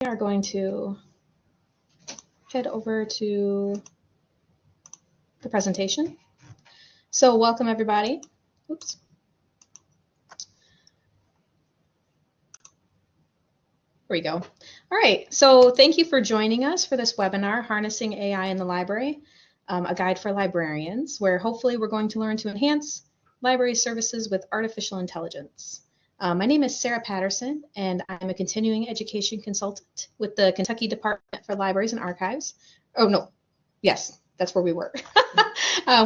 are going to head over to the presentation. So welcome everybody. Oops. There we go. All right, so thank you for joining us for this webinar, Harnessing AI in the Library, a guide for librarians, where hopefully we're going to learn to enhance library services with artificial intelligence. My name is Sarah Patterson, and I'm a continuing education consultant with the Kentucky Department for Libraries and Archives. Oh, no, yes, that's where we work.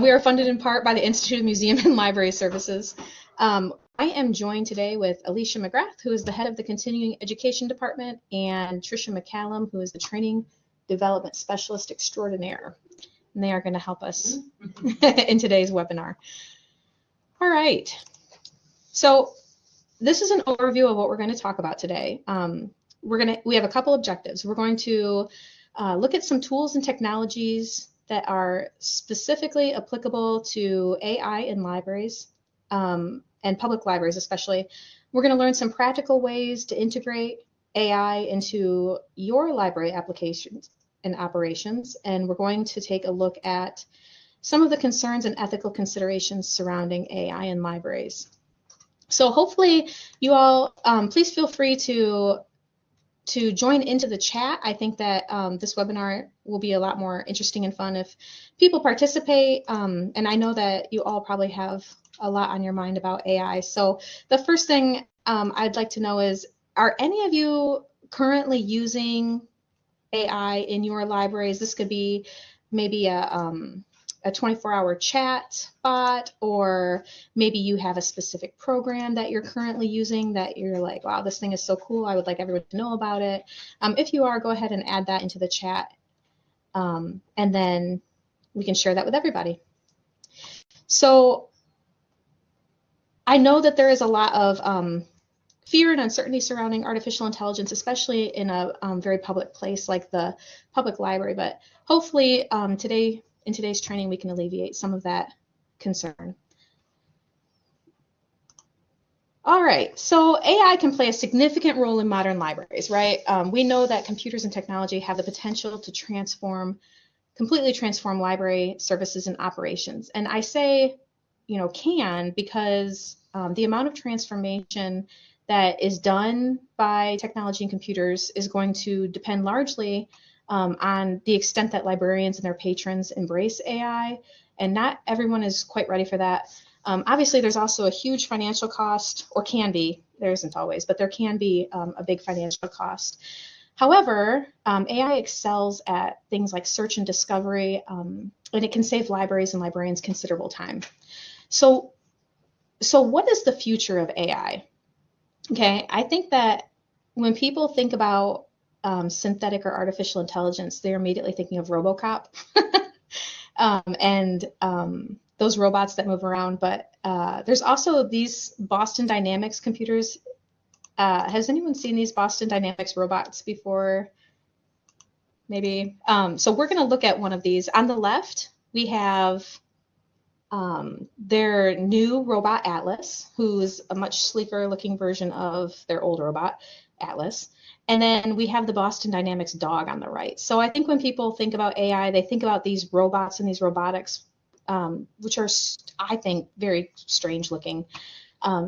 We are funded in part by the Institute of Museum and Library Services. I am joined today with Alicia McGrath, who is the head of the Continuing Education Department, and Tricia McCallum, who is the Training Development Specialist Extraordinaire. And they are going to help us in today's webinar. All right. So this is an overview of what we're going to talk about today. We have a couple objectives. We're going to look at some tools and technologies that are specifically applicable to AI in libraries, and public libraries especially. We're going to learn some practical ways to integrate AI into your library applications and operations, and we're going to take a look at some of the concerns and ethical considerations surrounding AI in libraries. So hopefully you all, please feel free to join into the chat. I think that this webinar will be a lot more interesting and fun if people participate, and I know that you all probably have a lot on your mind about AI. So the first thing I'd like to know is, are any of you currently using AI in your libraries? This could be maybe a 24-hour chat bot, or maybe you have a specific program that you're currently using that you're like, wow, this thing is so cool, I would like everyone to know about it. If you are, go ahead and add that into the chat, and then we can share that with everybody. So I know that there is a lot of fear and uncertainty surrounding artificial intelligence, especially in a very public place like the public library, but hopefully in today's training we can alleviate some of that concern. All right, so AI can play a significant role in modern libraries, right? We know that computers and technology have the potential to completely transform library services and operations. And I say, can, because the amount of transformation that is done by technology and computers is going to depend largely on the extent that librarians and their patrons embrace AI, and not everyone is quite ready for that. Obviously, there's also a huge financial cost, or can be. There isn't always, but there can be a big financial cost. However, AI excels at things like search and discovery, and it can save libraries and librarians considerable time. So what is the future of AI? Okay, I think that when people think about synthetic or artificial intelligence, they're immediately thinking of RoboCop and those robots that move around. But there's also these Boston Dynamics computers. Has anyone seen these Boston Dynamics robots before? Maybe. So we're going to look at one of these. On the left, we have their new robot Atlas, who's a much sleeker looking version of their old robot Atlas. And then we have the Boston Dynamics dog on the right. So I think when people think about AI, they think about these robots and these robotics, which are, I think, very strange looking.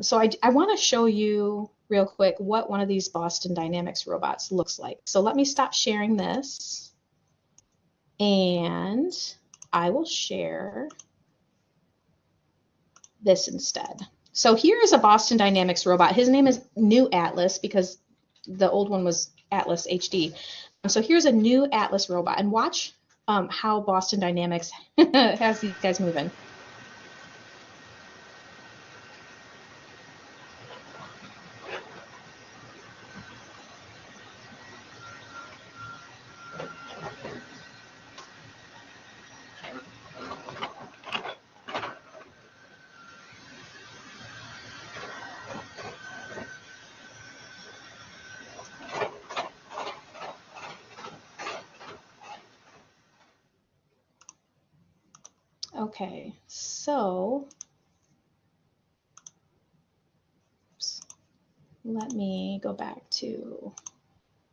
So I want to show you real quick what one of these Boston Dynamics robots looks like. So let me stop sharing this, and I will share this instead. So here is a Boston Dynamics robot. His name is New Atlas because the old one was Atlas HD. So here's a new Atlas robot, and watch how Boston Dynamics has these guys moving. Okay, so let me go back to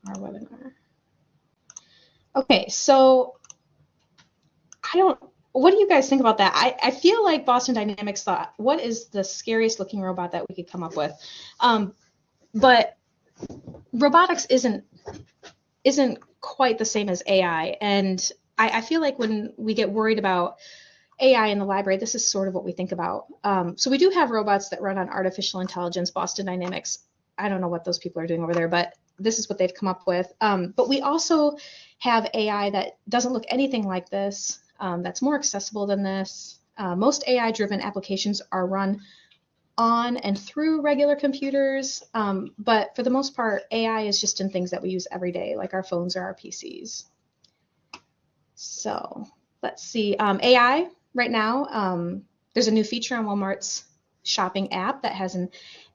our webinar. Okay, so what do you guys think about that? I feel like Boston Dynamics thought, what is the scariest looking robot that we could come up with? But robotics isn't quite the same as AI. And I feel like when we get worried about AI in the library, this is sort of what we think about. So we do have robots that run on artificial intelligence, Boston Dynamics. I don't know what those people are doing over there, but this is what they've come up with. But we also have AI that doesn't look anything like this, that's more accessible than this. Most AI-driven applications are run on and through regular computers, but for the most part, AI is just in things that we use every day, like our phones or our PCs. So let's see, AI right now, there's a new feature on Walmart's shopping app that has an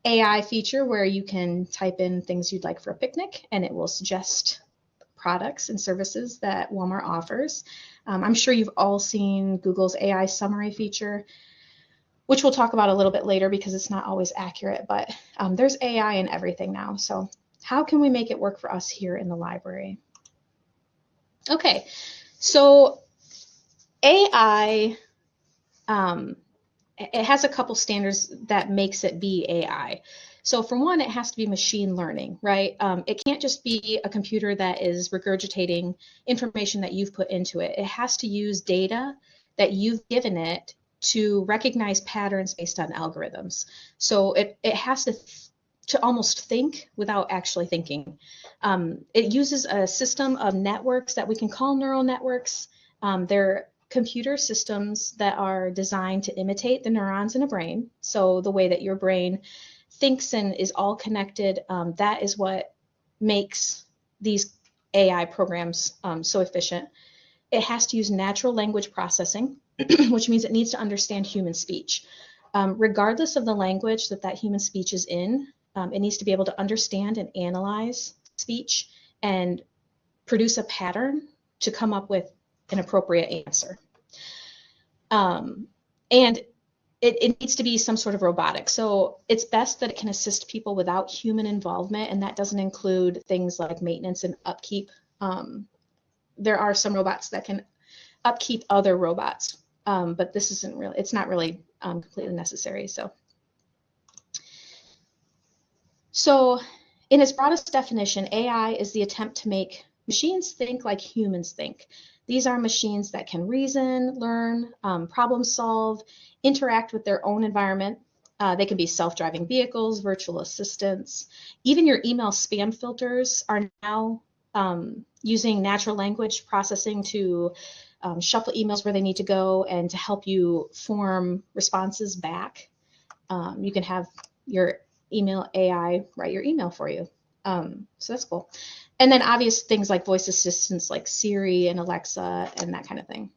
AI feature where you can type in things you'd like for a picnic and it will suggest products and services that Walmart offers. I'm sure you've all seen Google's AI summary feature, which we'll talk about a little bit later because it's not always accurate, but there's AI in everything now. So how can we make it work for us here in the library? Okay, so AI, it has a couple standards that makes it be AI. So for one, it has to be machine learning, right? It can't just be a computer that is regurgitating information that you've put into it. It has to use data that you've given it to recognize patterns based on algorithms. So it has to almost think without actually thinking. It uses a system of networks that we can call neural networks. They're computer systems that are designed to imitate the neurons in a brain. So the way that your brain thinks and is all connected, that is what makes these AI programs so efficient. It has to use natural language processing, which means it needs to understand human speech. Regardless of the language that human speech is in, it needs to be able to understand and analyze speech and produce a pattern to come up with an appropriate answer. And it needs to be some sort of robotic. So it's best that it can assist people without human involvement, and that doesn't include things like maintenance and upkeep. There are some robots that can upkeep other robots, but this isn't really, it's not really completely necessary. So in its broadest definition, AI is the attempt to make machines think like humans think. These are machines that can reason, learn, problem solve, interact with their own environment. They can be self-driving vehicles, virtual assistants. Even your email spam filters are now using natural language processing to shuffle emails where they need to go and to help you form responses back. You can have your email AI write your email for you. So that's cool. And then obvious things like voice assistants like Siri and Alexa and that kind of thing.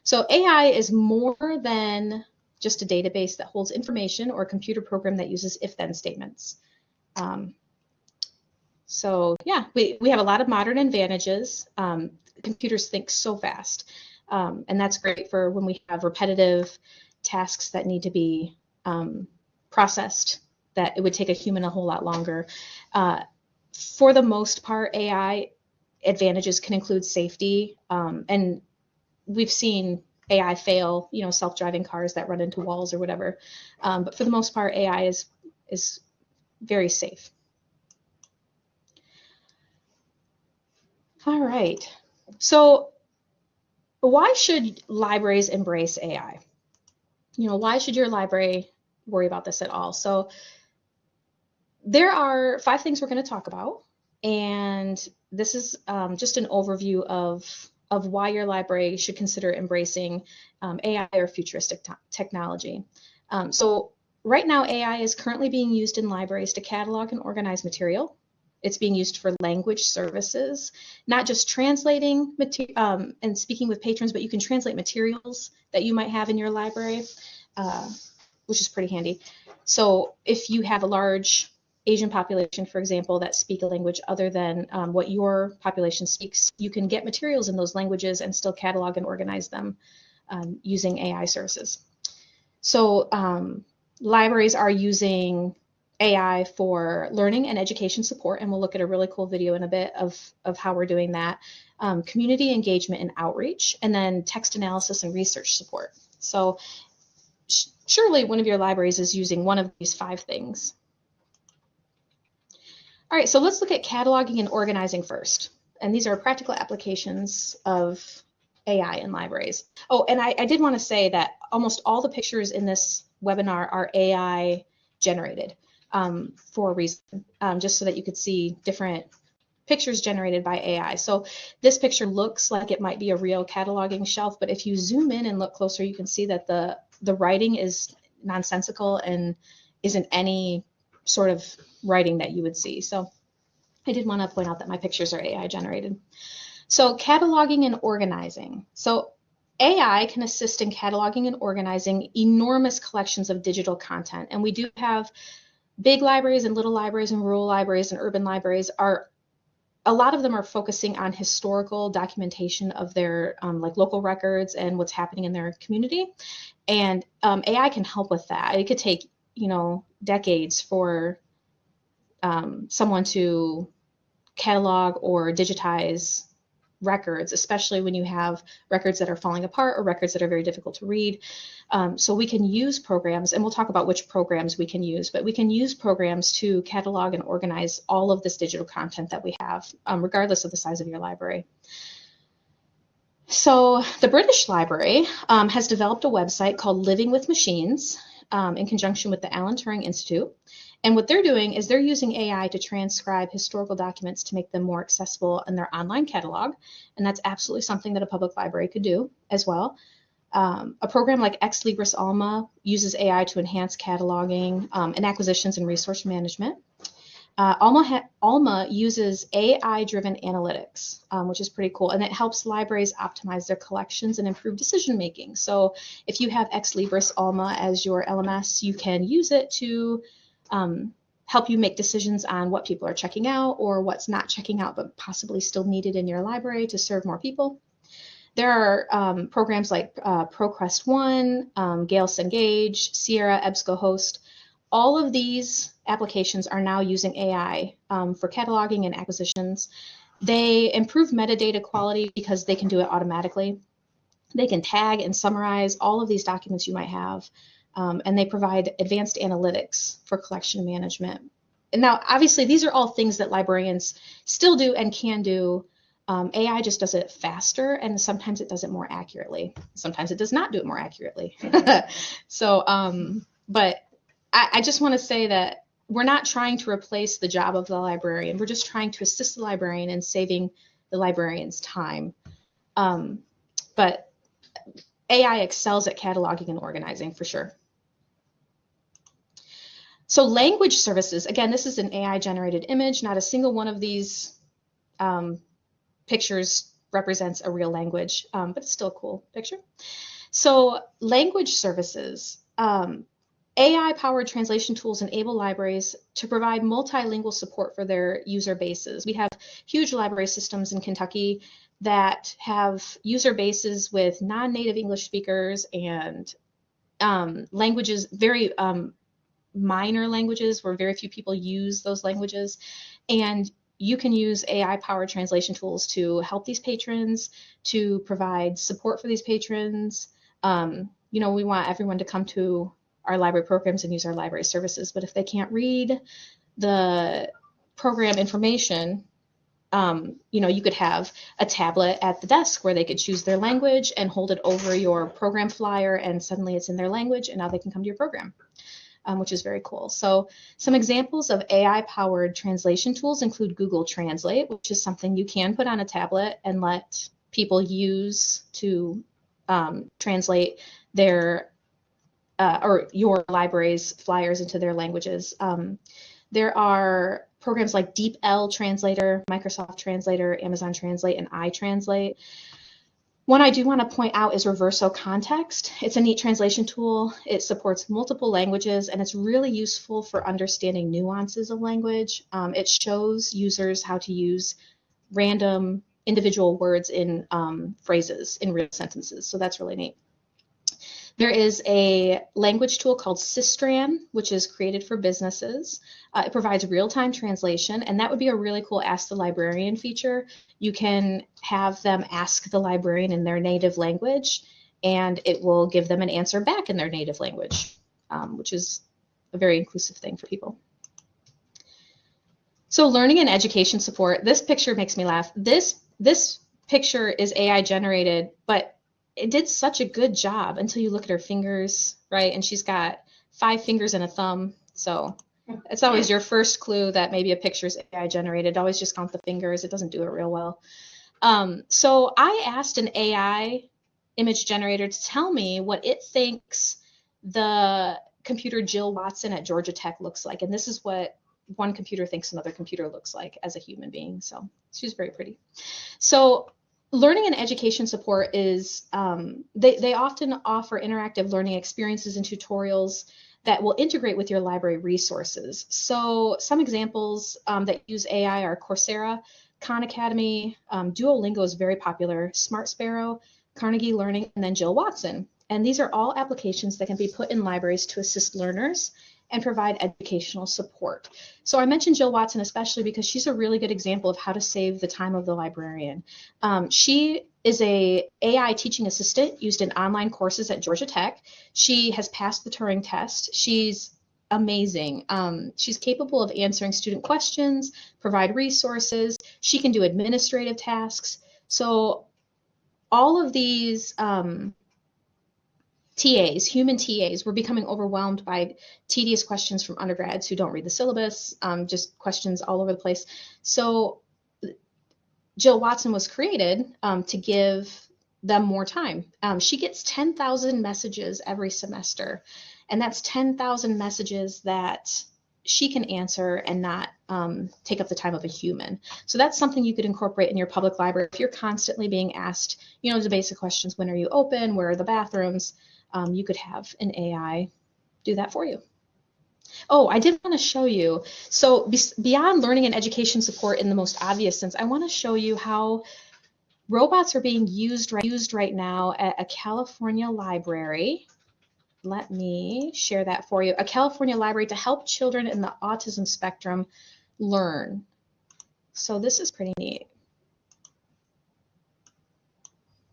So AI is more than just a database that holds information or a computer program that uses if-then statements. So yeah, we have a lot of modern advantages. Computers think so fast. And that's great for when we have repetitive tasks that need to be processed, that it would take a human a whole lot longer. For the most part, AI advantages can include safety, and we've seen AI fail, self-driving cars that run into walls or whatever. But for the most part, AI is very safe. All right. So why should libraries embrace AI? Why should your library worry about this at all? So there are 5 things we're going to talk about, and this is just an overview of why your library should consider embracing AI or futuristic technology. So right now, AI is currently being used in libraries to catalog and organize material. It's being used for language services, not just translating and speaking with patrons, but you can translate materials that you might have in your library, which is pretty handy. So if you have a large Asian population, for example, that speak a language other than what your population speaks, you can get materials in those languages and still catalog and organize them using AI services. So libraries are using AI for learning and education support, and we'll look at a really cool video in a bit of how we're doing that, community engagement and outreach, and then text analysis and research support. So surely one of your libraries is using one of these 5 things. All right, so let's look at cataloging and organizing first. And these are practical applications of AI in libraries. Oh, and I did want to say that almost all the pictures in this webinar are AI generated for a reason, just so that you could see different pictures generated by AI. So this picture looks like it might be a real cataloging shelf, but if you zoom in and look closer, you can see that the writing is nonsensical and isn't any sort of writing that you would see. So I did want to point out that my pictures are AI generated. So cataloging and organizing. So AI can assist in cataloging and organizing enormous collections of digital content. And we do have big libraries and little libraries and rural libraries and urban libraries. A lot of them are focusing on historical documentation of their like local records and what's happening in their community. And AI can help with that. It could take, decades for someone to catalog or digitize records, especially when you have records that are falling apart or records that are very difficult to read. So we can use programs, and we'll talk about which programs we can use, but we can use programs to catalog and organize all of this digital content that we have, regardless of the size of your library. So the British Library has developed a website called Living with Machines in conjunction with the Alan Turing Institute. And what they're doing is they're using AI to transcribe historical documents to make them more accessible in their online catalog. And that's absolutely something that a public library could do as well. A program like Ex Libris Alma uses AI to enhance cataloging and acquisitions and resource management. Alma uses AI-driven analytics, which is pretty cool, and it helps libraries optimize their collections and improve decision-making. So if you have Ex Libris Alma as your LMS, you can use it to help you make decisions on what people are checking out or what's not checking out but possibly still needed in your library to serve more people. There are programs like ProQuest One, Gale Cengage, Sierra, EBSCOhost. All of these applications are now using AI for cataloging and acquisitions. They improve metadata quality because they can do it automatically. They can tag and summarize all of these documents you might have. And they provide advanced analytics for collection management. And now, obviously, these are all things that librarians still do and can do. AI just does it faster, and sometimes it does it more accurately. Sometimes it does not do it more accurately. So, but I just want to say that we're not trying to replace the job of the librarian. We're just trying to assist the librarian in saving the librarian's time. But AI excels at cataloging and organizing for sure. So language services, again, this is an AI-generated image. Not a single one of these pictures represents a real language, but it's still a cool picture. So language services, AI-powered translation tools enable libraries to provide multilingual support for their user bases. We have huge library systems in Kentucky that have user bases with non-native English speakers and languages, very minor languages where very few people use those languages. And you can use AI-powered translation tools to help these patrons, to provide support for these patrons. We want everyone to come to our library programs and use our library services, but if they can't read the program information, you could have a tablet at the desk where they could choose their language and hold it over your program flyer, and suddenly it's in their language, and now they can come to your program, which is very cool. So some examples of AI-powered translation tools include Google Translate, which is something you can put on a tablet and let people use to translate their or your library's flyers into their languages. There are programs like DeepL Translator, Microsoft Translator, Amazon Translate, and iTranslate. One I do want to point out is Reverso Context. It's a neat translation tool. It supports multiple languages, and it's really useful for understanding nuances of language. It shows users how to use random individual words in phrases, in real sentences, so that's really neat. There is a language tool called Systran, which is created for businesses. It provides real-time translation, and that would be a really cool Ask the Librarian feature. You can have them ask the librarian in their native language, and it will give them an answer back in their native language, which is a very inclusive thing for people. So learning and education support, this picture makes me laugh. This picture is AI generated, but it did such a good job until you look at her fingers, right? And she's got 5 fingers and a thumb. So it's always your first clue that maybe a picture is AI generated. Always just count the fingers. It doesn't do it real well. So I asked an AI image generator to tell me what it thinks the computer Jill Watson at Georgia Tech looks like. And this is what one computer thinks another computer looks like as a human being. So she's very pretty. So learning and education support is, they often offer interactive learning experiences and tutorials that will integrate with your library resources. So some examples that use AI are Coursera, Khan Academy, Duolingo is very popular, Smart Sparrow, Carnegie Learning, and then Jill Watson. And these are all applications that can be put in libraries to assist learners and provide educational support. So I mentioned Jill Watson especially because she's a really good example of how to save the time of the librarian. She is a AI teaching assistant used in online courses at Georgia Tech. She has passed the Turing test. She's amazing. She's capable of answering student questions, provide resources. She can do administrative tasks. So all of these TAs, human TAs, were becoming overwhelmed by tedious questions from undergrads who don't read the syllabus, just questions all over the place. So Jill Watson was created to give them more time. She gets 10,000 messages every semester, and that's 10,000 messages that she can answer and not take up the time of a human. So that's something you could incorporate in your public library if you're constantly being asked, you know, the basic questions: when are you open? Where are the bathrooms? You could have an AI do that for you. Oh, I did want to show you. So beyond learning and education support in the most obvious sense, I want to show you how robots are being used right now at a California library. Let me share that for you. A California library to help children in the autism spectrum learn. So this is pretty neat.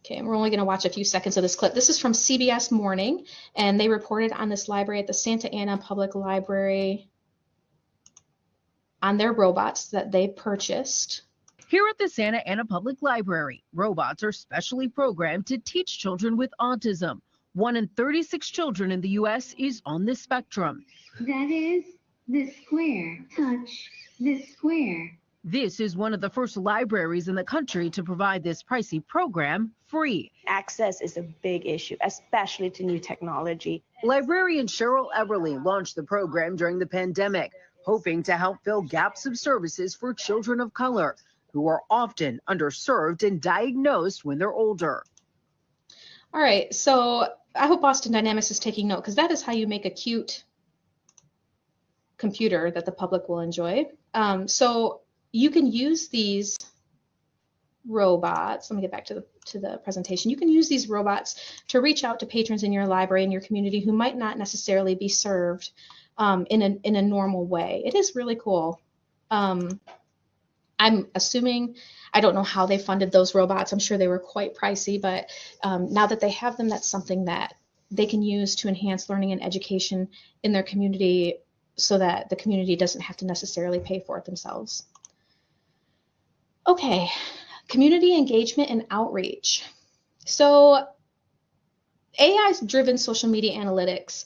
Okay, and we're only going to watch a few seconds of this clip. This is from CBS Morning, and they reported on this library at the Santa Ana Public Library on their robots that they purchased. Here at the Santa Ana Public Library, robots are specially programmed to teach children with autism. 1 in 36 children in the U.S. is on this spectrum. That is the square. Touch the square. This is one of the first libraries in the country to provide this pricey program free. Access is a big issue, especially to new technology. Librarian Cheryl Everly launched the program during the pandemic, hoping to help fill gaps of services for children of color who are often underserved and diagnosed when they're older. All right, so I hope Boston Dynamics is taking note, because that is how you make a cute computer that the public will enjoy. So you can use these robots. Let me get back to the presentation. You can use these robots to reach out to patrons in your library and your community who might not necessarily be served in a normal way. It is really cool. I'm assuming, I don't know how they funded those robots. I'm sure they were quite pricey, but now that they have them, that's something that they can use to enhance learning and education in their community so that the community doesn't have to necessarily pay for it themselves. Okay, community engagement and outreach. So AI-driven social media analytics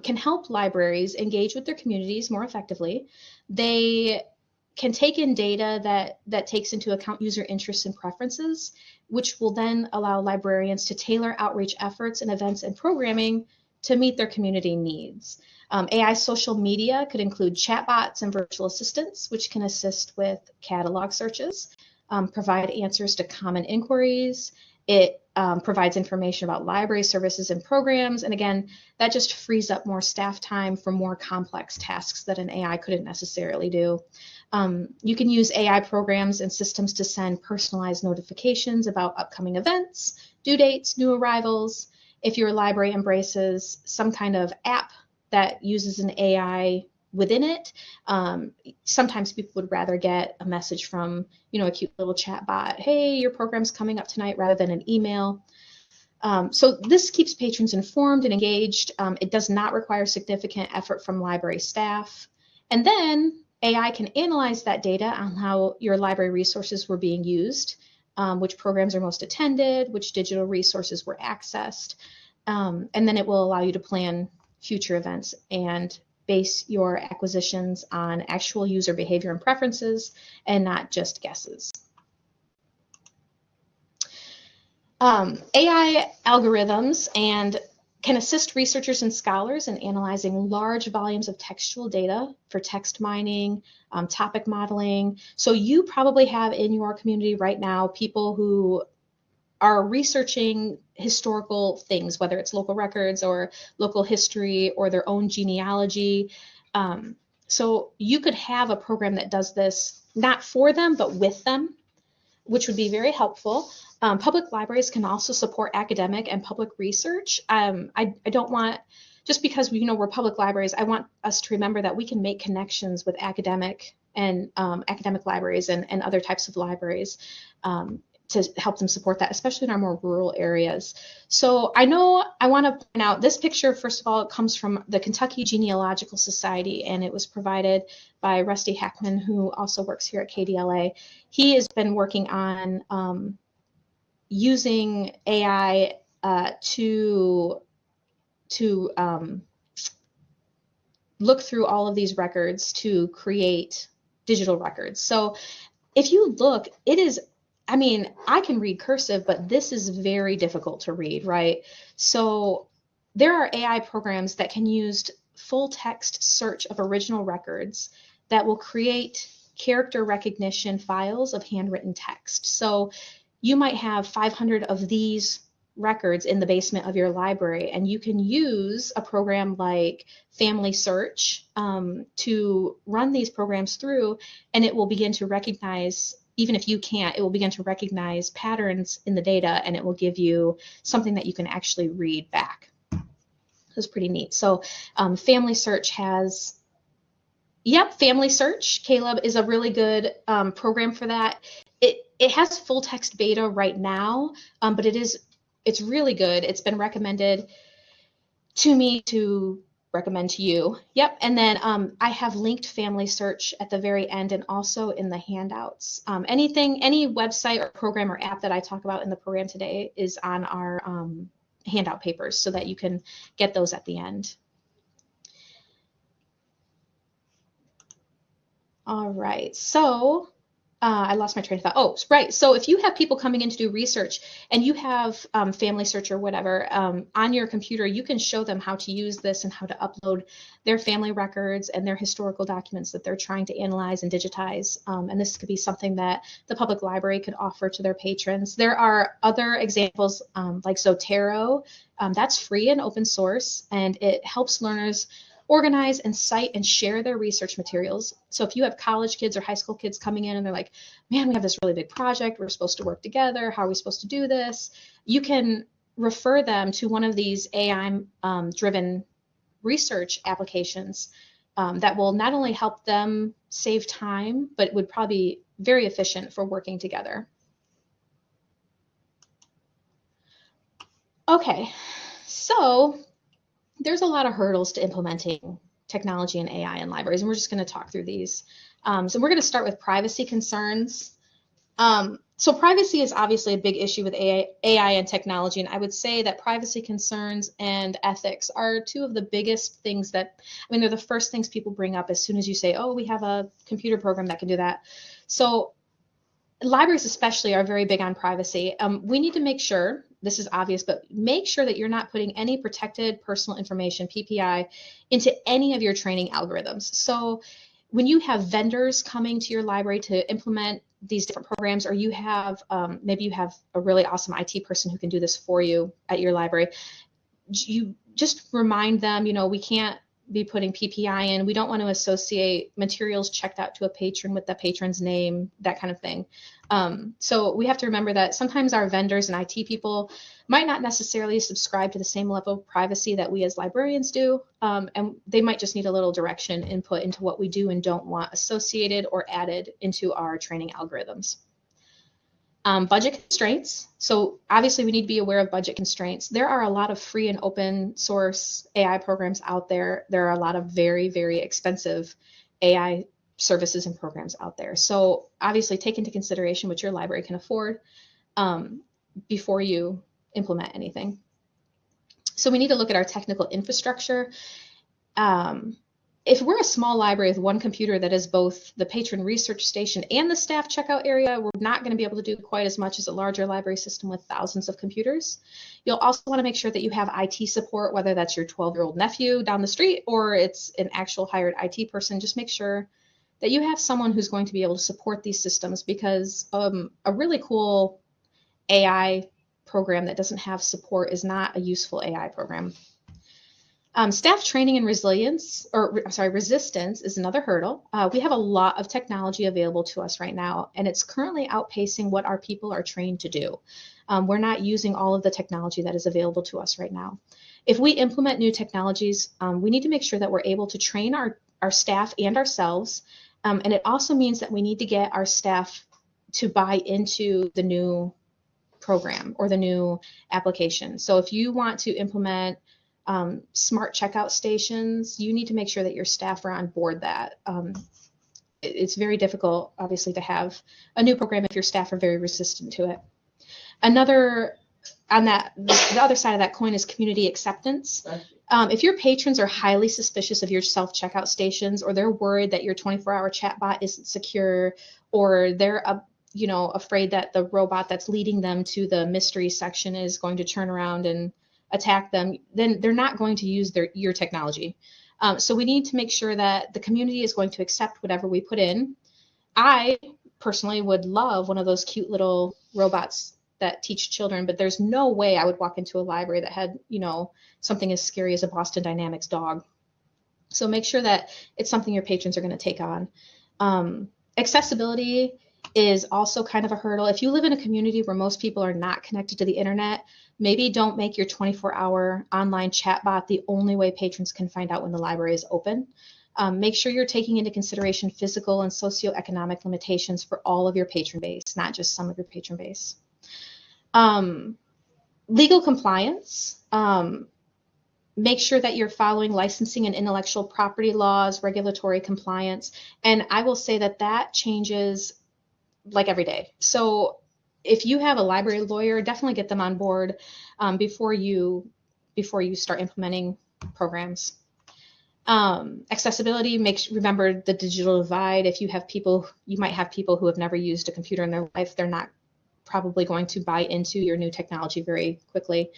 can help libraries engage with their communities more effectively. They can take in data that takes into account user interests and preferences, which will then allow librarians to tailor outreach efforts and events and programming to meet their community needs. AI social media could include chatbots and virtual assistants, which can assist with catalog searches, provide answers to common inquiries. It provides information about library services and programs. And again, that just frees up more staff time for more complex tasks that an AI couldn't necessarily do. You can use AI programs and systems to send personalized notifications about upcoming events, due dates, new arrivals. if your library embraces some kind of app that uses an AI within it. Sometimes people would rather get a message from, a cute little chat bot, hey, your program's coming up tonight, rather than an email. So this keeps patrons informed and engaged. It does not require significant effort from library staff. And then AI can analyze that data on how your library resources were being used, which programs are most attended, which digital resources were accessed. And then it will allow you to plan future events and base your acquisitions on actual user behavior and preferences and not just guesses. AI algorithms can assist researchers and scholars in analyzing large volumes of textual data for text mining, topic modeling. So you probably have in your community right now people who are researching historical things, whether it's local records or local history or their own genealogy. So you could have a program that does this, not for them, but with them, which would be very helpful. Public libraries can also support academic and public research. I don't want, just because we're public libraries, I want us to remember that we can make connections with academic and academic libraries and other types of libraries to help them support that, especially in our more rural areas. So I want to point out this picture, first of all, it comes from the Kentucky Genealogical Society, and it was provided by Rusty Hackman, who also works here at KDLA. He has been working on using AI to look through all of these records to create digital records. So if you look, I can read cursive, but this is very difficult to read, right? So there are AI programs that can use full text search of original records that will create character recognition files of handwritten text. So you might have 500 of these records in the basement of your library, and you can use a program like Family Search to run these programs through, and it will begin to recognize, even if you can't, it will begin to recognize patterns in the data, and it will give you something that you can actually read back. That's pretty neat. So Family Search has, Family Search, Caleb, is a really good program for that. It has full text beta right now, but it's really good. It's been recommended to me to recommend to you. Yep, and then I have linked Family Search at the very end and also in the handouts. Any website or program or app that I talk about in the program today is on our handout papers so that you can get those at the end. All right, so I lost my train of thought. Oh, right. So if you have people coming in to do research and you have Family Search or whatever on your computer, you can show them how to use this and how to upload their family records and their historical documents that they're trying to analyze and digitize. And this could be something that the public library could offer to their patrons. There are other examples like Zotero. That's free and open source, and it helps learners organize and cite and share their research materials. So if you have college kids or high school kids coming in and they're like, man, we have this really big project, we're supposed to work together, how are we supposed to do this? You can refer them to one of these AI-driven research applications that will not only help them save time, but would probably be very efficient for working together. Okay, so there's a lot of hurdles to implementing technology and AI in libraries, and we're just going to talk through these. So we're going to start with privacy concerns. So privacy is obviously a big issue with AI and technology, and I would say that privacy concerns and ethics are two of the biggest things that, they're the first things people bring up as soon as you say, oh, we have a computer program that can do that. So libraries especially are very big on privacy. We need to make sure, this is obvious, but make sure that you're not putting any protected personal information, PPI, into any of your training algorithms. So when you have vendors coming to your library to implement these different programs, or you have, maybe you have a really awesome IT person who can do this for you at your library, you just remind them, we can't be putting PPI in. We don't want to associate materials checked out to a patron with the patron's name, that kind of thing. So we have to remember that sometimes our vendors and IT people might not necessarily subscribe to the same level of privacy that we as librarians do, and they might just need a little direction input into what we do and don't want associated or added into our training algorithms. Budget constraints. So obviously we need to be aware of budget constraints. There are a lot of free and open source AI programs out there. There are a lot of very, very expensive AI services and programs out there. So obviously take into consideration what your library can afford before you implement anything. So we need to look at our technical infrastructure. If we're a small library with one computer that is both the patron research station and the staff checkout area, we're not going to be able to do quite as much as a larger library system with thousands of computers. You'll also want to make sure that you have IT support, whether that's your 12-year-old nephew down the street or it's an actual hired IT person. Just make sure that you have someone who's going to be able to support these systems, because a really cool AI program that doesn't have support is not a useful AI program. Staff training and resistance is another hurdle. We have a lot of technology available to us right now, and it's currently outpacing what our people are trained to do. We're not using all of the technology that is available to us right now. If we implement new technologies, we need to make sure that we're able to train our staff and ourselves, and it also means that we need to get our staff to buy into the new program or the new application. So if you want to implement smart checkout stations, you need to make sure that your staff are on board that. It's very difficult, obviously, to have a new program if your staff are very resistant to it. Another, on that, the other side of that coin is community acceptance. If your patrons are highly suspicious of your self-checkout stations, or they're worried that your 24-hour chatbot isn't secure, or they're afraid that the robot that's leading them to the mystery section is going to turn around and attack them, then they're not going to use your technology. So we need to make sure that the community is going to accept whatever we put in. I personally would love one of those cute little robots that teach children, but there's no way I would walk into a library that had, something as scary as a Boston Dynamics dog. So make sure that it's something your patrons are going to take on. Accessibility is also kind of a hurdle. If you live in a community where most people are not connected to the internet, maybe don't make your 24-hour online chatbot the only way patrons can find out when the library is open. Make sure you're taking into consideration physical and socioeconomic limitations for all of your patron base, not just some of your patron base. Legal compliance. Make sure that you're following licensing and intellectual property laws, regulatory compliance, and I will say that changes like every day. So if you have a library lawyer, definitely get them on board before you start implementing programs. Accessibility, remember the digital divide. If you have people, you might have people who have never used a computer in their life. They're not probably going to buy into your new technology very quickly.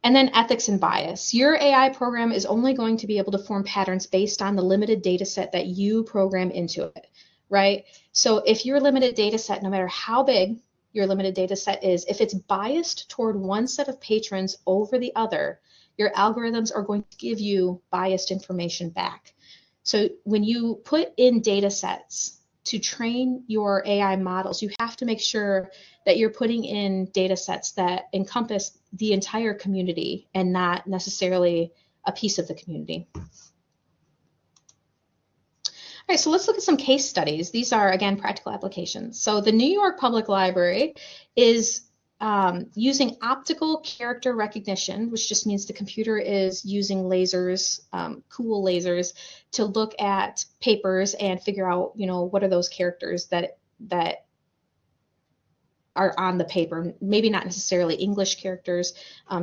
And then ethics and bias. Your AI program is only going to be able to form patterns based on the limited data set that you program into it, right? So if your limited data set, no matter how big your limited data set is, if it's biased toward one set of patrons over the other, your algorithms are going to give you biased information back. So when you put in data sets to train your AI models, you have to make sure that you're putting in data sets that encompass the entire community and not necessarily a piece of the community. All right, so let's look at some case studies. These are, again, practical applications. So the New York Public Library is using optical character recognition, which just means the computer is using lasers, cool lasers, to look at papers and figure out, what are those characters that are on the paper. Maybe not necessarily English characters,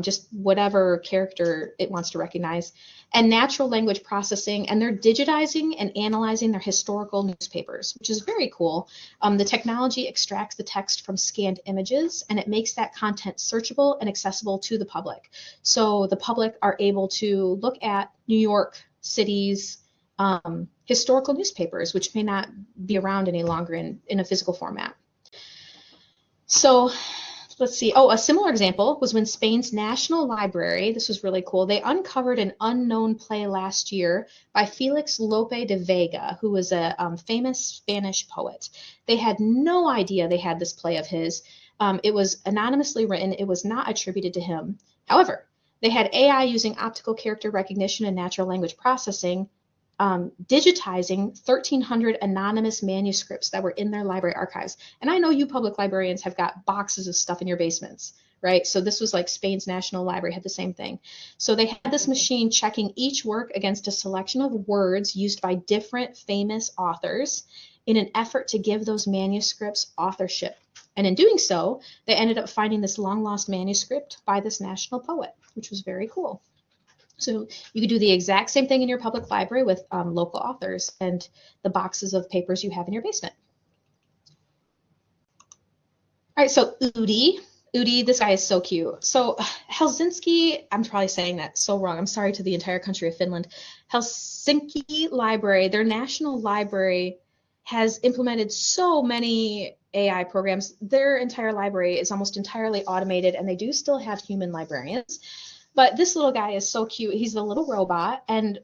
just whatever character it wants to recognize. And natural language processing, and they're digitizing and analyzing their historical newspapers, which is very cool. The technology extracts the text from scanned images, and it makes that content searchable and accessible to the public. So the public are able to look at New York City's historical newspapers, which may not be around any longer in a physical format. So let's see. Oh, a similar example was when Spain's National Library, this was really cool, they uncovered an unknown play last year by Felix Lope de Vega, who was a famous Spanish poet. They had no idea they had this play of his. It was anonymously written. It was not attributed to him. However, they had AI using optical character recognition and natural language processing, digitizing 1,300 anonymous manuscripts that were in their library archives. And I know you public librarians have got boxes of stuff in your basements, right? So this was like Spain's National Library had the same thing. So they had this machine checking each work against a selection of words used by different famous authors in an effort to give those manuscripts authorship. And in doing so, they ended up finding this long-lost manuscript by this national poet, which was very cool. So you could do the exact same thing in your public library with local authors and the boxes of papers you have in your basement. All right, so Udi, this guy is so cute. So Helsinki, I'm probably saying that so wrong. I'm sorry to the entire country of Finland. Helsinki Library, their national library, has implemented so many AI programs. Their entire library is almost entirely automated, and they do still have human librarians. But this little guy is so cute. He's a little robot, and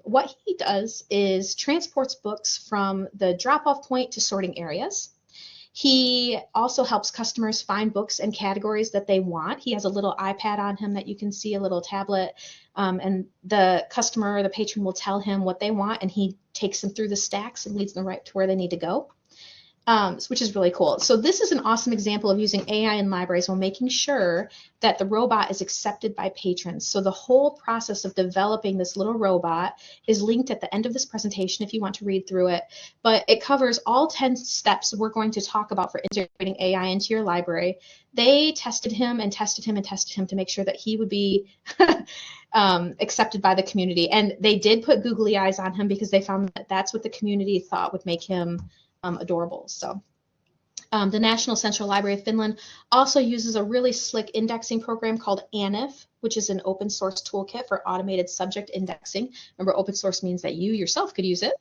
what he does is transports books from the drop-off point to sorting areas. He also helps customers find books and categories that they want. He has a little iPad on him that you can see, a little tablet, and the customer or the patron will tell him what they want, and he takes them through the stacks and leads them right to where they need to go. Which is really cool. So this is an awesome example of using AI in libraries while making sure that the robot is accepted by patrons. So the whole process of developing this little robot is linked at the end of this presentation if you want to read through it. But it covers all 10 steps we're going to talk about for integrating AI into your library. They tested him and tested him and tested him to make sure that he would be accepted by the community. And they did put googly eyes on him because they found that that's what the community thought would make him adorable. So the National Central Library of Finland also uses a really slick indexing program called ANIF, which is an open source toolkit for automated subject indexing. Remember, open source means that you yourself could use it.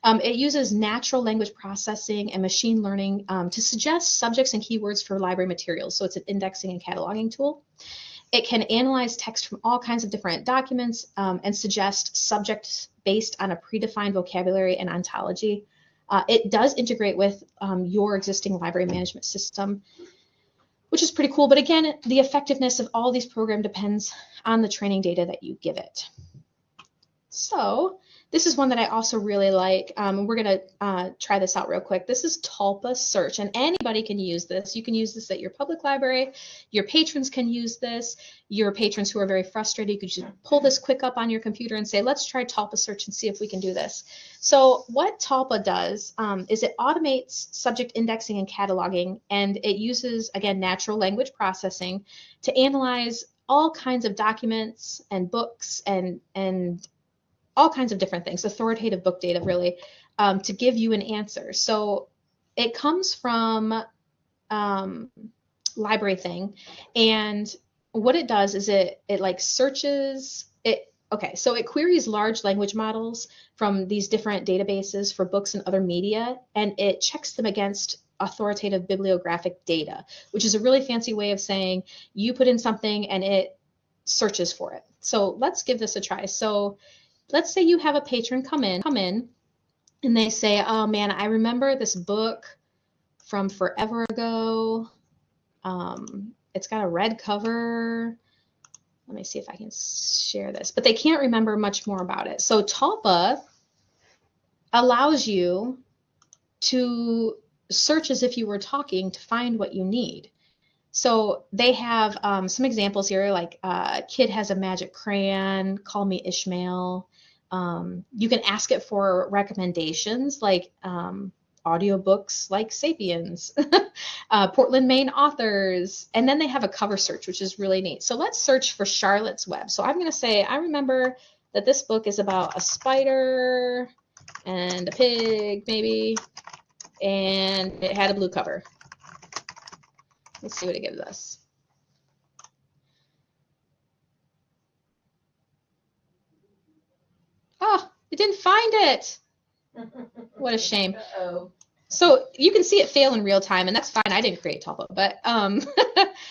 It uses natural language processing and machine learning to suggest subjects and keywords for library materials. So it's an indexing and cataloging tool. It can analyze text from all kinds of different documents and suggest subjects based on a predefined vocabulary and ontology. It does integrate with your existing library management system, which is pretty cool. But again, the effectiveness of all these programs depends on the training data that you give it. So this is one that I also really like. We're going to try this out real quick. This is Tulpa Search, and anybody can use this. You can use this at your public library. Your patrons can use this. Your patrons who are very frustrated, you could just pull this quick up on your computer and say, let's try Tulpa Search and see if we can do this. So what Tulpa does is it automates subject indexing and cataloging, and it uses, again, natural language processing to analyze all kinds of documents and books and all kinds of different things, authoritative book data really, to give you an answer. So it comes from Library Thing, and what it does is it like searches it. Okay, so it queries large language models from these different databases for books and other media, and it checks them against authoritative bibliographic data, which is a really fancy way of saying you put in something and it searches for it. So let's give this a try. So let's say you have a patron come in and they say, oh man, I remember this book from forever ago. It's got a red cover. Let me see if I can share this, but they can't remember much more about it. So Tulpa allows you to search as if you were talking to find what you need. So they have some examples here, like kid has a magic crayon, call me Ishmael. You can ask it for recommendations like audiobooks like Sapiens, Portland, Maine authors, and then they have a cover search, which is really neat. So let's search for Charlotte's Web. So I'm going to say, I remember that this book is about a spider and a pig, maybe, and it had a blue cover. Let's see what it gives us. Oh, it didn't find it. What a shame. Uh-oh. So you can see it fail in real time, and that's fine. I didn't create Tulpa, but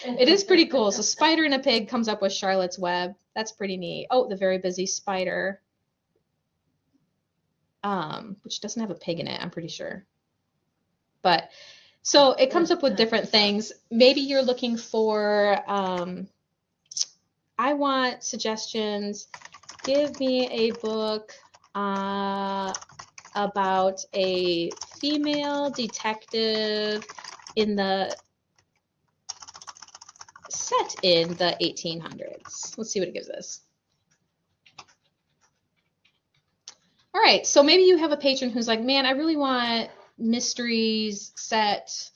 it is pretty cool. So spider and a pig comes up with Charlotte's Web. That's pretty neat. Oh, the very busy spider, which doesn't have a pig in it, I'm pretty sure. But so it comes up with different things. Maybe you're looking for, I want suggestions. Give me a book about a female detective in the set in the 1800s. Let's see what it gives us. All right, so maybe you have a patron who's like, man, I really want mysteries set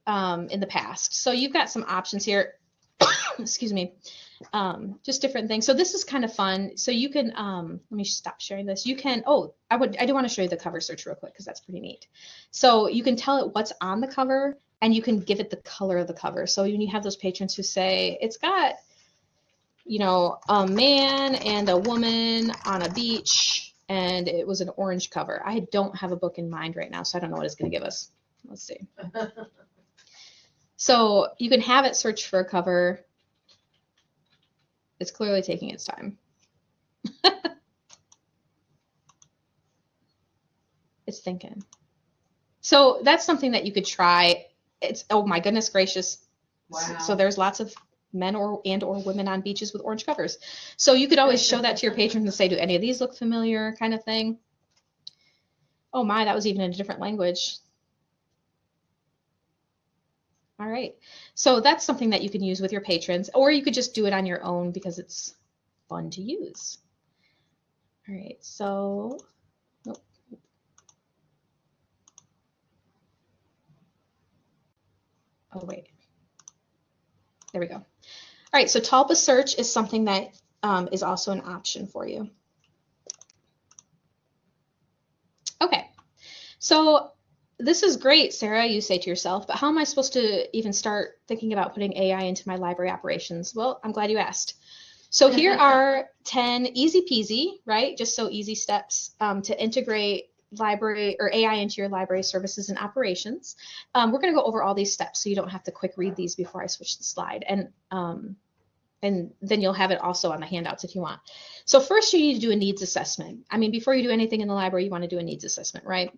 in the past. So you've got some options here. Excuse me. Just different things. So this is kind of fun. So you can, let me stop sharing this. You can, I do want to show you the cover search real quick because that's pretty neat. So you can tell it what's on the cover and you can give it the color of the cover. So when you have those patrons who say, it's got, you know, a man and a woman on a beach and it was an orange cover. I don't have a book in mind right now, so I don't know what it's going to give us. Let's see. So you can have it search for a cover. It's clearly taking its time. It's thinking. So that's something that you could try. It's, oh my goodness gracious. Wow. So there's lots of men or women on beaches with orange covers. So you could always show that to your patrons and say, do any of these look familiar, kind of thing. Oh my, that was even in a different language. All right, so that's something that you can use with your patrons, or you could just do it on your own because it's fun to use. All right, so, nope. Oh wait, there we go. All right, so Tulpa search is something that is also an option for you. Okay, so this is great, Sarah, you say to yourself, but how am I supposed to even start thinking about putting AI into my library operations? Well, I'm glad you asked. So here are 10 easy peasy, right? Just so easy steps to integrate library or AI into your library services and operations. We're going to go over all these steps so you don't have to quick read these before I switch the slide. And then you'll have it also on the handouts if you want. So first you need to do a needs assessment. I mean, before you do anything in the library, you want to do a needs assessment, right?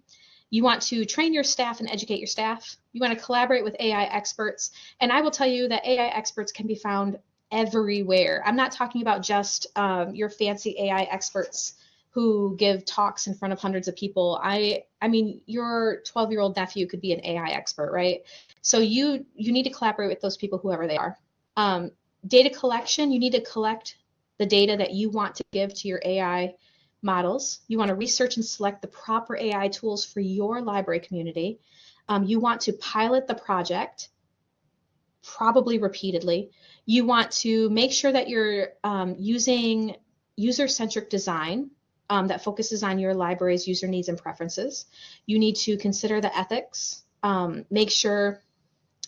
You want to train your staff and educate your staff. You want to collaborate with AI experts. And I will tell you that AI experts can be found everywhere. I'm not talking about just your fancy AI experts who give talks in front of hundreds of people. I mean, your 12-year-old nephew could be an AI expert, right? So you need to collaborate with those people, whoever they are. Data collection, you need to collect the data that you want to give to your AI models. You want to research and select the proper AI tools for your library community. You want to pilot the project, probably repeatedly. You want to make sure that you're using user-centric design that focuses on your library's user needs and preferences. You need to consider the ethics, make sure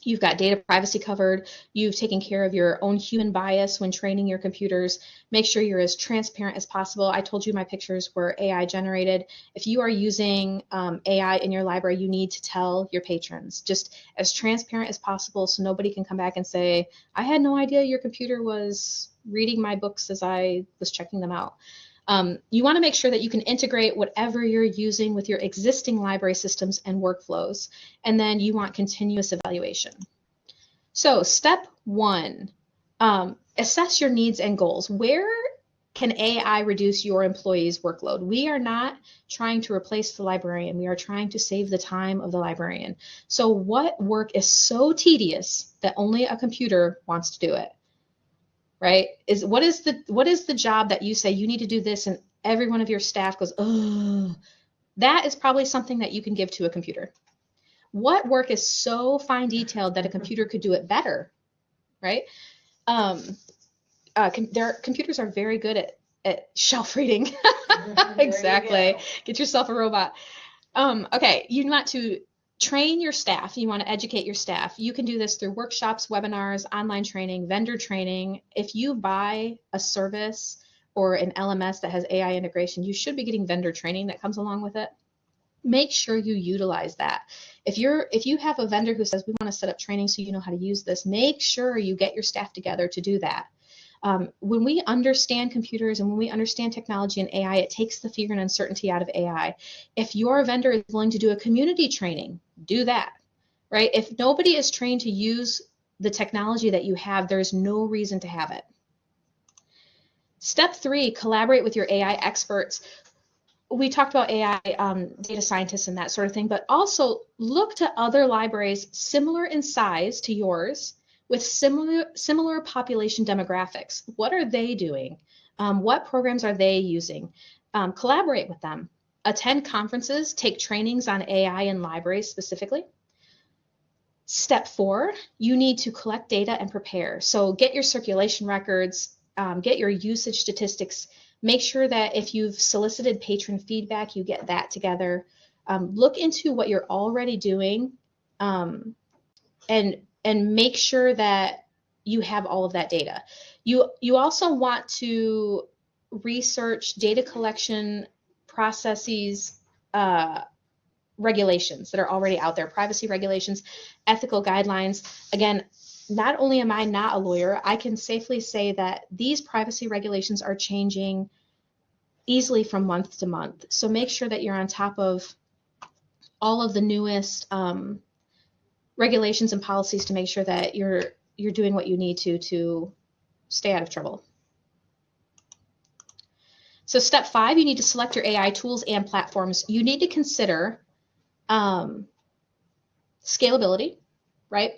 you've got data privacy covered, you've taken care of your own human bias when training your computers, make sure you're as transparent as possible. I told you my pictures were AI generated. If you are using AI in your library, you need to tell your patrons, just as transparent as possible so nobody can come back and say, I had no idea your computer was reading my books as I was checking them out. You want to make sure that you can integrate whatever you're using with your existing library systems and workflows, and then you want continuous evaluation. So step one, assess your needs and goals. Where can AI reduce your employees' workload? We are not trying to replace the librarian. We are trying to save the time of the librarian. So what work is so tedious that only a computer wants to do it? Right? What is the job that you say you need to do this and every one of your staff goes, oh, that is probably something that you can give to a computer. What work is so fine detailed that a computer could do it better, right? Computers are very good at shelf reading. Exactly. Get yourself a robot. Okay, you want to train your staff. You want to educate your staff. You can do this through workshops, webinars, online training, vendor training. If you buy a service or an LMS that has AI integration, you should be getting vendor training that comes along with it. make sure you utilize that. If you have a vendor who says, we want to set up training so you know how to use this, make sure you get your staff together to do that. When we understand computers and when we understand technology and AI, it takes the fear and uncertainty out of AI. If your vendor is willing to do a community training, do that, right? If nobody is trained to use the technology that you have, there's no reason to have it. Step 3, collaborate with your AI experts. We talked about AI data scientists and that sort of thing, but also look to other libraries similar in size to yours with similar population demographics. What are they doing? What programs are they using? Collaborate with them. Attend conferences, take trainings on AI in libraries specifically. Step 4, you need to collect data and prepare. So get your circulation records, get your usage statistics. Make sure that if you've solicited patron feedback, you get that together. Look into what you're already doing, and make sure that you have all of that data. You also want to research data collection processes, regulations that are already out there, privacy regulations, ethical guidelines. Again, not only am I not a lawyer, I can safely say that these privacy regulations are changing easily from month to month. So make sure that you're on top of all of the newest regulations and policies to make sure that you're doing what you need to stay out of trouble. So step 5, you need to select your AI tools and platforms. You need to consider scalability, right?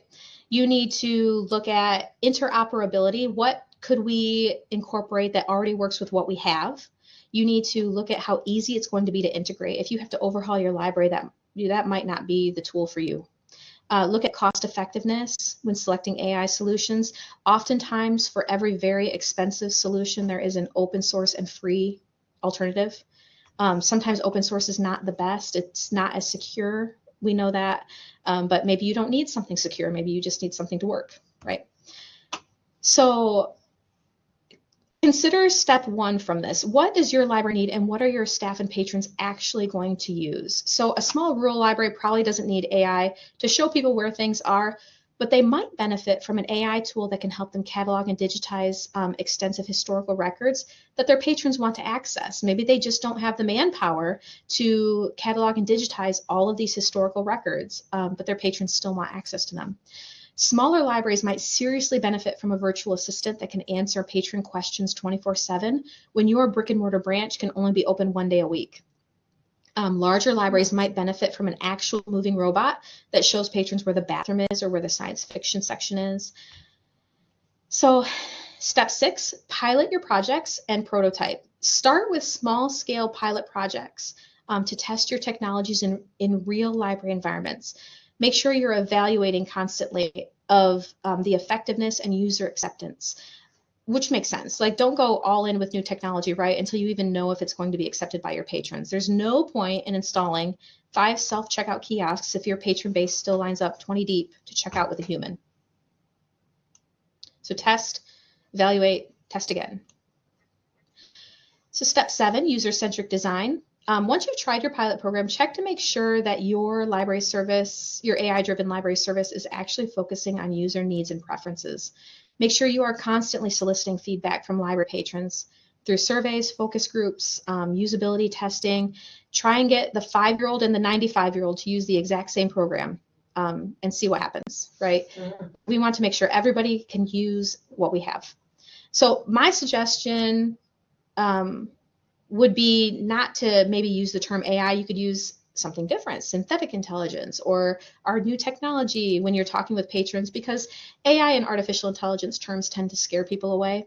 You need to look at interoperability. What could we incorporate that already works with what we have? You need to look at how easy it's going to be to integrate. If you have to overhaul your library, that might not be the tool for you. Look at cost effectiveness when selecting AI solutions. Oftentimes, for every very expensive solution, there is an open source and free alternative. Sometimes open source is not the best. It's not as secure. We know that, but maybe you don't need something secure. Maybe you just need something to work, right? So consider step 1 from this. What does your library need, and what are your staff and patrons actually going to use? So a small rural library probably doesn't need AI to show people where things are, but they might benefit from an AI tool that can help them catalog and digitize extensive historical records that their patrons want to access. Maybe they just don't have the manpower to catalog and digitize all of these historical records, but their patrons still want access to them. Smaller libraries might seriously benefit from a virtual assistant that can answer patron questions 24/7 when your brick and mortar branch can only be open 1 day a week. Larger libraries might benefit from an actual moving robot that shows patrons where the bathroom is or where the science fiction section is. So step 6, pilot your projects and prototype. Start with small scale pilot projects to test your technologies in real library environments. Make sure you're evaluating constantly of the effectiveness and user acceptance, which makes sense. Like, don't go all in with new technology, right, until you even know if it's going to be accepted by your patrons. There's no point in installing 5 self-checkout kiosks if your patron base still lines up 20 deep to check out with a human. So test, evaluate, test again. So step 7, user-centric design. Once you've tried your pilot program, check to make sure that your library service, your AI-driven library service, is actually focusing on user needs and preferences. Make sure you are constantly soliciting feedback from library patrons through surveys, focus groups, usability testing. Try and get the 5-year-old and the 95-year-old to use the exact same program and see what happens, right? Mm-hmm. We want to make sure everybody can use what we have. So my suggestion would be not to maybe use the term AI. You could use something different, synthetic intelligence, or our new technology when you're talking with patrons, because AI and artificial intelligence terms tend to scare people away.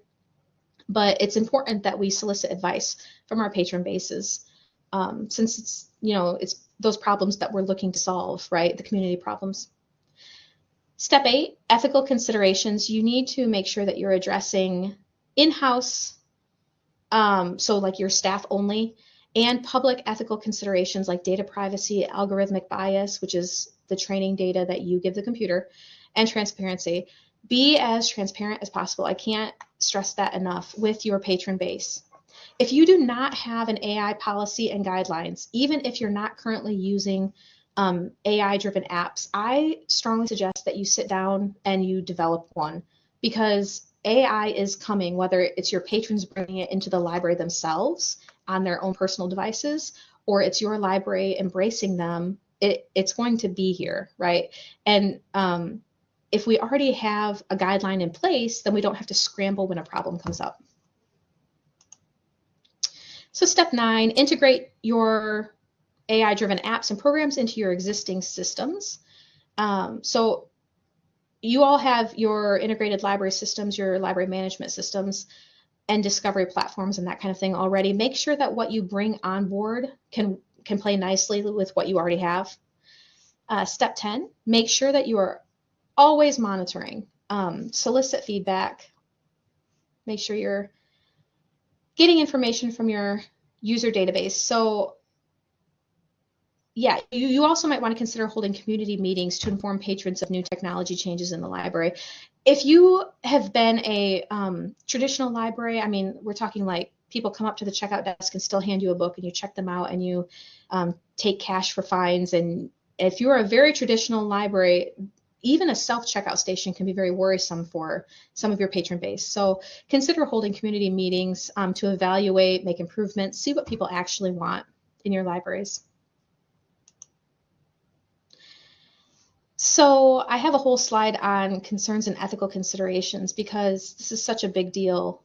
But it's important that we solicit advice from our patron bases, since it's, it's those problems that we're looking to solve, right? The community problems. Step 8, ethical considerations. You need to make sure that you're addressing in-house, so like your staff only, and public ethical considerations like data privacy, algorithmic bias, which is the training data that you give the computer, and transparency. Be as transparent as possible. I can't stress that enough with your patron base. if you do not have an AI policy and guidelines, even if you're not currently using AI-driven apps, I strongly suggest that you sit down and you develop one, because AI is coming, whether it's your patrons bringing it into the library themselves on their own personal devices, or it's your library embracing them. It's going to be here, right? And if we already have a guideline in place, then we don't have to scramble when a problem comes up. So step 9, integrate your AI-driven apps and programs into your existing systems. So you all have your integrated library systems, your library management systems, and discovery platforms and that kind of thing already. Make sure that what you bring on board can play nicely with what you already have. Step 10, make sure that you are always monitoring. Solicit feedback. Make sure you're getting information from your user database. So yeah, you also might want to consider holding community meetings to inform patrons of new technology changes in the library. If you have been a traditional library, I mean, we're talking like people come up to the checkout desk and still hand you a book and you check them out and you take cash for fines. And if you're a very traditional library, even a self-checkout station can be very worrisome for some of your patron base. So consider holding community meetings to evaluate, make improvements, see what people actually want in your libraries. So I have a whole slide on concerns and ethical considerations because this is such a big deal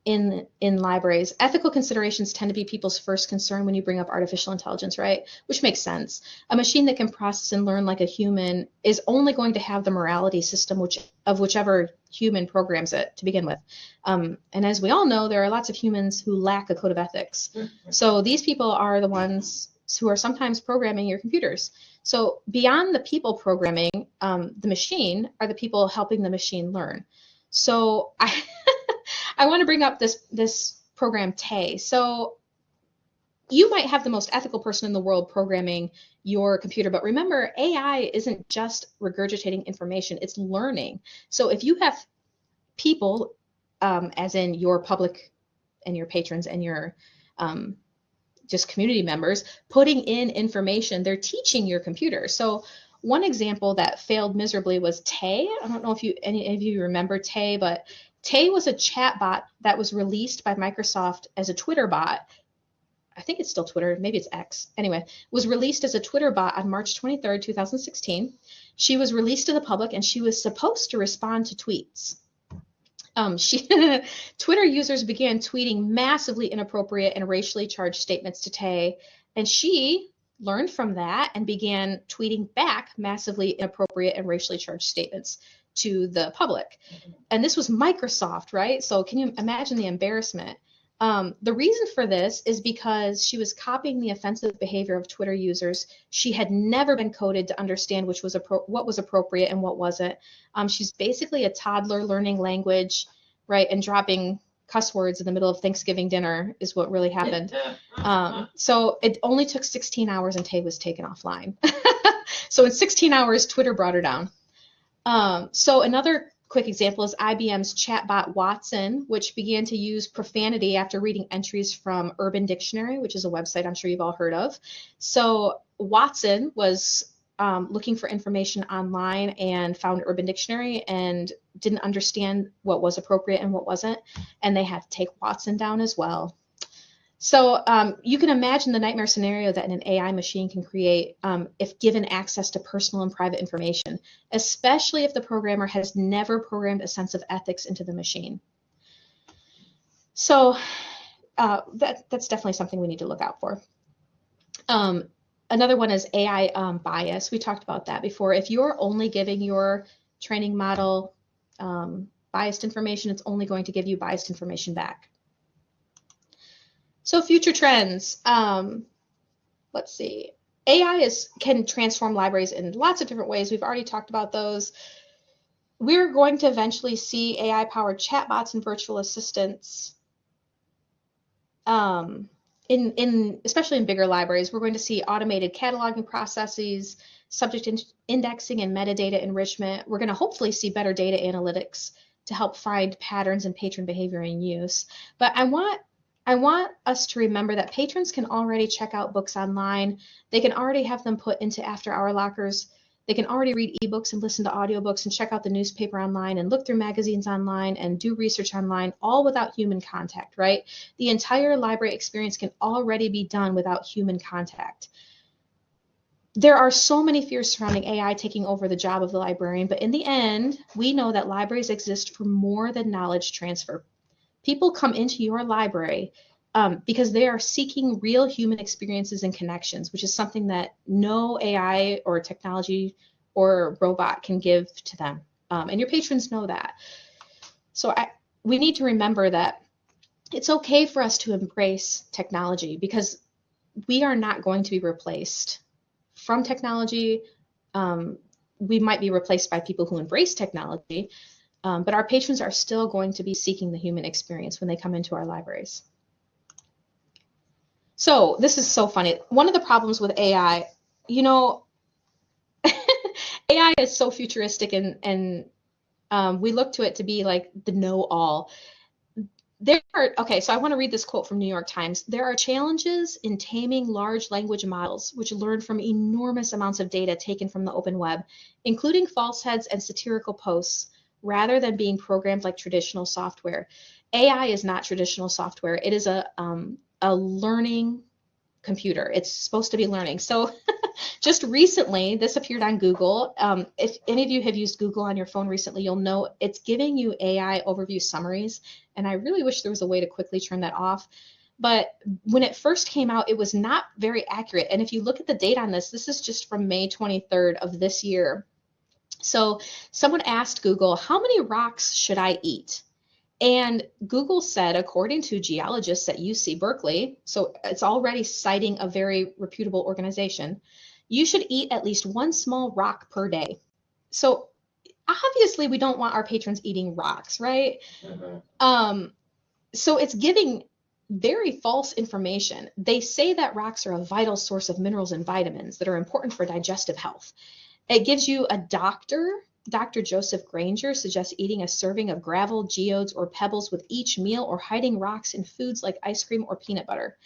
in libraries. Ethical considerations tend to be people's first concern when you bring up artificial intelligence, right? Which makes sense. A machine that can process and learn like a human is only going to have the morality system of whichever human programs it to begin with. And as we all know, there are lots of humans who lack a code of ethics. So these people are the ones who are sometimes programming your computers. So beyond the people programming the machine are the people helping the machine learn. So I want to bring up this program Tay. So you might have the most ethical person in the world programming your computer, but remember, AI isn't just regurgitating information, it's learning. So if you have people, as in your public and your patrons and your just community members, putting in information, they're teaching your computer. So one example that failed miserably was Tay. I don't know if any of you remember Tay, but Tay was a chat bot that was released by Microsoft as a Twitter bot. I think it's still Twitter, maybe it's X. Anyway, was released as a Twitter bot on March 23rd, 2016. She was released to the public and she was supposed to respond to tweets. Twitter users began tweeting massively inappropriate and racially charged statements to Tay, and she learned from that and began tweeting back massively inappropriate and racially charged statements to the public. And this was Microsoft, right? So can you imagine the embarrassment? The reason for this is because she was copying the offensive behavior of Twitter users. She had never been coded to understand what was appropriate and what wasn't. She's basically a toddler learning language, right, and dropping cuss words in the middle of Thanksgiving dinner is what really happened. So it only took 16 hours and Tay was taken offline. So in 16 hours, Twitter brought her down. So another quick example is IBM's chatbot Watson, which began to use profanity after reading entries from Urban Dictionary, which is a website I'm sure you've all heard of. So Watson was looking for information online and found Urban Dictionary and didn't understand what was appropriate and what wasn't, and they had to take Watson down as well. So you can imagine the nightmare scenario that an AI machine can create if given access to personal and private information, especially if the programmer has never programmed a sense of ethics into the machine. So that's definitely something we need to look out for. Another one is AI bias. We talked about that before. If you're only giving your training model biased information, it's only going to give you biased information back. So future trends, let's see. AI can transform libraries in lots of different ways. We've already talked about those. We're going to eventually see AI-powered chatbots and virtual assistants. Especially in bigger libraries, we're going to see automated cataloging processes, subject indexing and metadata enrichment. We're going to hopefully see better data analytics to help find patterns in patron behavior and use. But I want I want us to remember that patrons can already check out books online. They can already have them put into after-hour lockers. They can already read ebooks and listen to audiobooks and check out the newspaper online and look through magazines online and do research online, all without human contact, right? The entire library experience can already be done without human contact. There are so many fears surrounding AI taking over the job of the librarian, but in the end, we know that libraries exist for more than knowledge transfer. People come into your library because they are seeking real human experiences and connections, which is something that no AI or technology or robot can give to them. And your patrons know that. So we need to remember that it's okay for us to embrace technology because we are not going to be replaced from technology. We might be replaced by people who embrace technology, but our patrons are still going to be seeking the human experience when they come into our libraries. So this is so funny. One of the problems with AI, you know, AI is so futuristic and we look to it to be like the know-all. Okay, so I want to read this quote from New York Times. There are challenges in taming large language models, which learn from enormous amounts of data taken from the open web, including falsehoods and satirical posts, rather than being programmed like traditional software. AI is not traditional software. It is a learning computer. It's supposed to be learning. So just recently, this appeared on Google. If any of you have used Google on your phone recently, you'll know it's giving you AI overview summaries. And I really wish there was a way to quickly turn that off. But when it first came out, it was not very accurate. And if you look at the date on this, this is just from May 23rd of this year. So someone asked Google, how many rocks should I eat? And Google said, according to geologists at UC Berkeley, so it's already citing a very reputable organization, you should eat at least one small rock per day. So obviously we don't want our patrons eating rocks, right? So it's giving very false information. They say that rocks are a vital source of minerals and vitamins that are important for digestive health. It gives you a doctor. Dr. Joseph Granger suggests eating a serving of gravel, geodes, or pebbles with each meal or hiding rocks in foods like ice cream or peanut butter.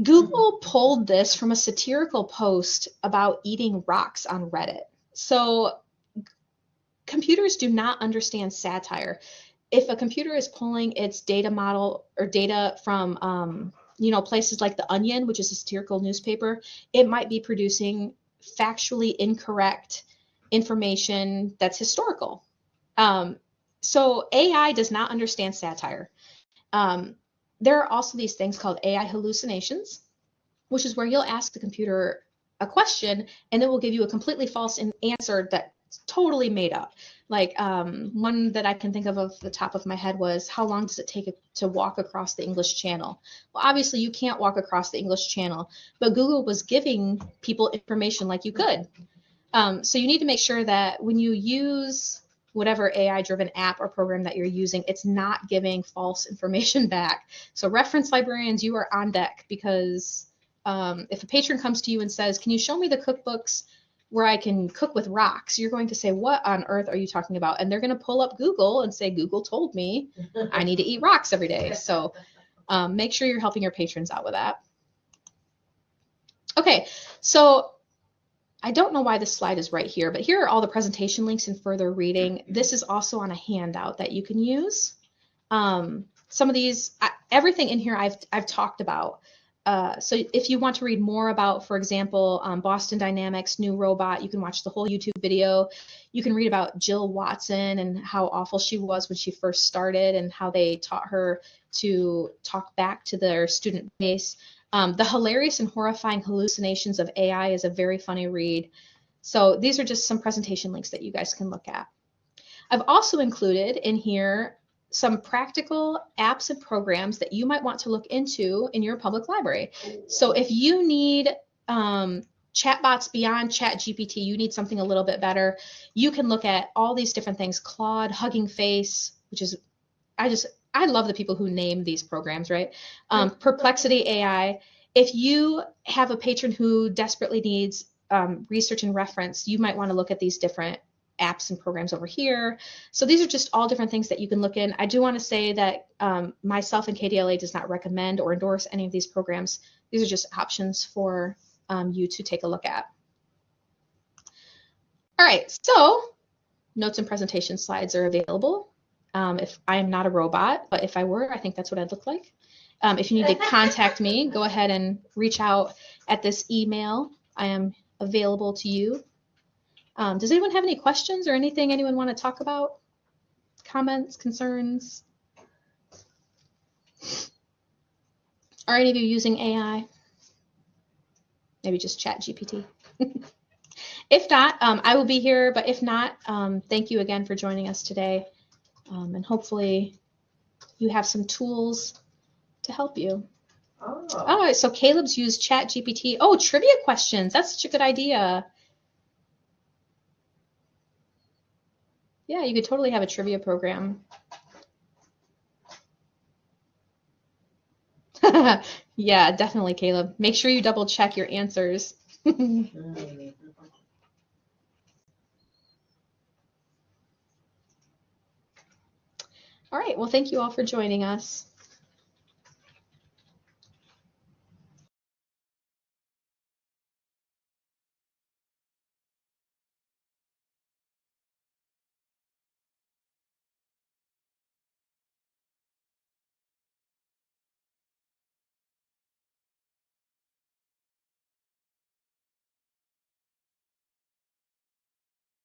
Google pulled this from a satirical post about eating rocks on Reddit. So computers do not understand satire. If a computer is pulling its data model or data from places like The Onion, which is a satirical newspaper, it might be producing factually incorrect information that's historical. So AI does not understand satire. There are also these things called AI hallucinations, which is where you'll ask the computer a question and it will give you a completely false answer that's totally made up. Like one that I can think of off the top of my head was, how long does it take to walk across the English Channel? Well, obviously you can't walk across the English Channel, but Google was giving people information like you could. So you need to make sure that when you use whatever AI-driven app or program that you're using, it's not giving false information back. So reference librarians, you are on deck, because if a patron comes to you and says, can you show me the cookbooks where I can cook with rocks? You're going to say, what on earth are you talking about? And they're going to pull up Google and say, Google told me I need to eat rocks every day. So make sure you're helping your patrons out with that. Okay, so I don't know why this slide is right here, but here are all the presentation links and further reading. This is also on a handout that you can use. Some of these, everything in here I've talked about. So if you want to read more about, for example, Boston Dynamics' new robot, you can watch the whole YouTube video. You can read about Jill Watson and how awful she was when she first started and how they taught her to talk back to their student base. The Hilarious and Horrifying Hallucinations of AI is a very funny read. So these are just some presentation links that you guys can look at. I've also included in here some practical apps and programs that you might want to look into in your public library. So if you need chatbots beyond ChatGPT, you need something a little bit better, you can look at all these different things. Claude, Hugging Face, which is, I love the people who name these programs, right? Perplexity AI. If you have a patron who desperately needs research and reference, you might want to look at these different apps and programs over here. So these are just all different things that you can look in. I do want to say that myself and KDLA does not recommend or endorse any of these programs. These are just options for you to take a look at. All right, so notes and presentation slides are available. If I am not a robot, but if I were, I think that's what I'd look like. If you need to contact me, go ahead and reach out at this email. I am available to you. Does anyone have any questions or anything anyone want to talk about? Comments, concerns? Are any of you using AI? Maybe just ChatGPT. If not, I will be here, but if not, thank you again for joining us today. And hopefully you have some tools to help you. Oh, so Caleb's used ChatGPT. Oh, trivia questions. That's such a good idea. Yeah, you could totally have a trivia program. Yeah, definitely, Caleb. Make sure you double check your answers. All right, well, thank you all for joining us.